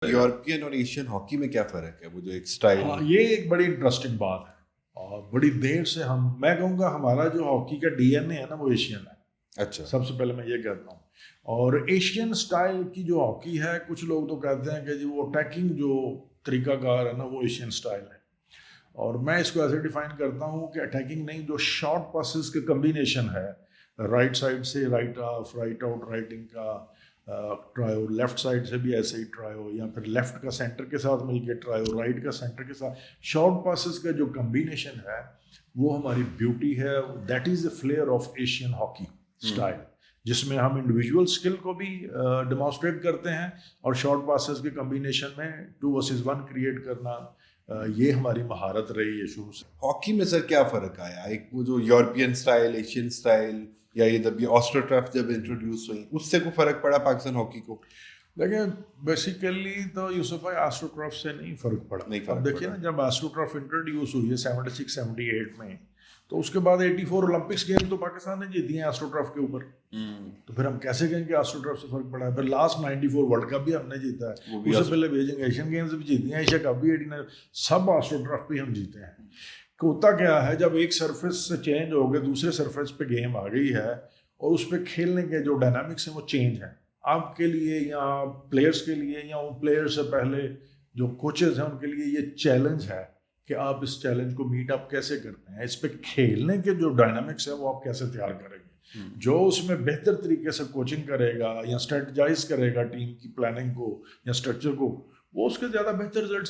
European और Asian hockey में क्या फर्क है? वो जो एक स्टाइल। हाँ, ये एक बड़ी इंटरेस्टिंग बात है। और बड़ी देर से मैं कहूँगा हमारा जो हॉकी का डीएनए है ना वो एशियन है। अच्छा। सबसे पहले मैं ये कहता हूँ। और एशियन स्टाइल की जो हॉकी है, कुछ लोग तो कहते हैं कि जी वो अटैकिंग जो तरीकाकार है ना वो एशियन स्टाइल है। और मैं इसको ऐसे डिफाइन करता हूँ कि अटैकिंग नहीं, जो शॉर्ट पासिस के कम्बिनेशन है, राइट साइड से right half, right out, right in का ट्राई हो, लेफ्ट साइड से भी ऐसे ही ट्राई हो, या फिर लेफ्ट का सेंटर के साथ मिलके ट्राई हो, राइट का सेंटर के साथ, शॉर्ट पासिस का जो कम्बिनेशन है वो हमारी ब्यूटी है। That is the flair of Asian hockey style, जिसमें हम इंडिविजुअल स्किल को भी डेमोन्स्ट्रेट करते हैं और शॉर्ट पासेस के कम्बिनेशन में 2 vs 1 क्रिएट करना, ये हमारी महारत रही है शुरू से। हॉकी में सर क्या फर्क आया? एक वो जो यूरोपियन स्टाइल, एशियन स्टाइल, या ये जब ये ऑस्ट्रोटर्फ जब इंट्रोड्यूस हुई उससे को फर्क पड़ा पाकिस्तान हॉकी को? देखिए, बेसिकली तो यूसुफ भाई एस्ट्रोट्रॉफ से नहीं फर्क पड़ा। नहीं अब फर्क देखिए पड़ा। ना, जब एस्ट्रोट्रॉफ इंट्रोड्यूस हुई है 76-78 में, तो उसके बाद 84 ओलंपिक्स गेम तो पाकिस्तान ने जीती हैं एस्ट्रोट्रॉफ के ऊपर। तो फिर हम कैसे कहें कि एस्ट्रोट्रॉफ से फर्क पड़ा है? फिर लास्ट 94 वर्ल्ड कप भी हमने जीता है, वो भी उससे पहले बीजिंग एशियन गेम्स भी जीती हैं, एशिया कप भी 89, सब एस्ट्रोट्रॉफ भी हम जीते हैं। होता क्या है, जब एक सरफेस से चेंज हो गए दूसरे सरफेस पे गेम आ गई है और उस पर खेलने के जो डायनामिक्स हैं वो चेंज हैं आपके लिए या प्लेयर्स के लिए, या उन प्लेयर्स से पहले जो कोचेज हैं उनके लिए ये चैलेंज है कि आप इस चैलेंज को मीट अप कैसे करते हैं। इस पे खेलने के जो डायनामिक्स है वो आप कैसे तैयार करेंगे। जो उसमें बेहतर तरीके से कोचिंग करेगा या स्ट्रेटजाइज करेगा टीम की प्लानिंग को या स्ट्रक्चर को, वो उसके ज़्यादा बेहतर रिजल्ट